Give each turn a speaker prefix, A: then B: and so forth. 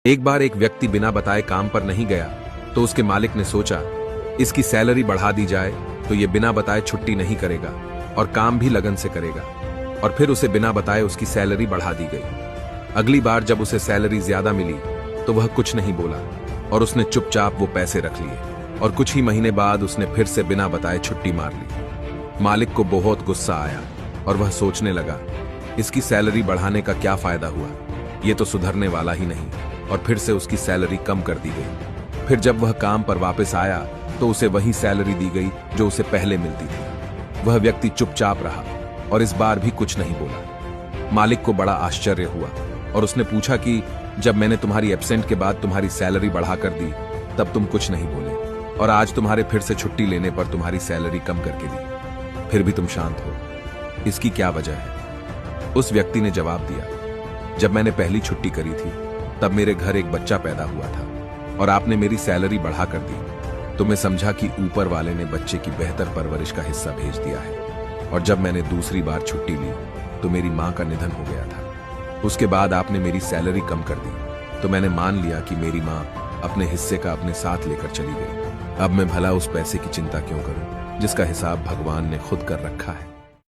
A: एक बार एक व्यक्ति बिना बताए काम पर नहीं गया तो उसके मालिक ने सोचा इसकी सैलरी बढ़ा दी जाए तो ये बिना बताए छुट्टी नहीं करेगा और काम भी लगन से करेगा। और फिर उसे बिना बताए उसकी सैलरी बढ़ा दी गई। अगली बार जब उसे सैलरी ज्यादा मिली तो वह कुछ नहीं बोला और उसने चुपचाप वो पैसे रख लिए और कुछ ही महीने बाद उसने फिर से बिना बताए छुट्टी मार ली। मालिक को बहुत गुस्सा आया और वह सोचने लगा इसकी सैलरी बढ़ाने का क्या फायदा हुआ, ये तो सुधरने वाला ही नहीं। और फिर से उसकी सैलरी कम कर दी गई। फिर जब वह काम पर वापस आया तो उसे वही सैलरी दी गई जो उसे पहले मिलती थी। वह व्यक्ति चुपचाप रहा और इस बार भी कुछ नहीं बोला। मालिक को बड़ा आश्चर्य हुआ और उसने पूछा कि जब मैंने तुम्हारी एब्सेंट के बाद तुम्हारी सैलरी बढ़ा कर दी तब तुम कुछ नहीं बोले और आज तुम्हारे फिर से छुट्टी लेने पर तुम्हारी सैलरी कम करके दी, फिर भी तुम शांत हो, इसकी क्या वजह है? उस व्यक्ति ने जवाब दिया, जब मैंने पहली छुट्टी करी थी तब मेरे घर एक बच्चा पैदा हुआ था और आपने मेरी सैलरी बढ़ा कर दी तो मैं समझा कि ऊपर वाले ने बच्चे की बेहतर परवरिश का हिस्सा भेज दिया है। और जब मैंने दूसरी बार छुट्टी ली तो मेरी मां का निधन हो गया था। उसके बाद आपने मेरी सैलरी कम कर दी तो मैंने मान लिया कि मेरी मां अपने हिस्से का अपने साथ लेकर चली गई। अब मैं भला उस पैसे की चिंता क्यों करूं जिसका हिसाब भगवान ने खुद कर रखा है।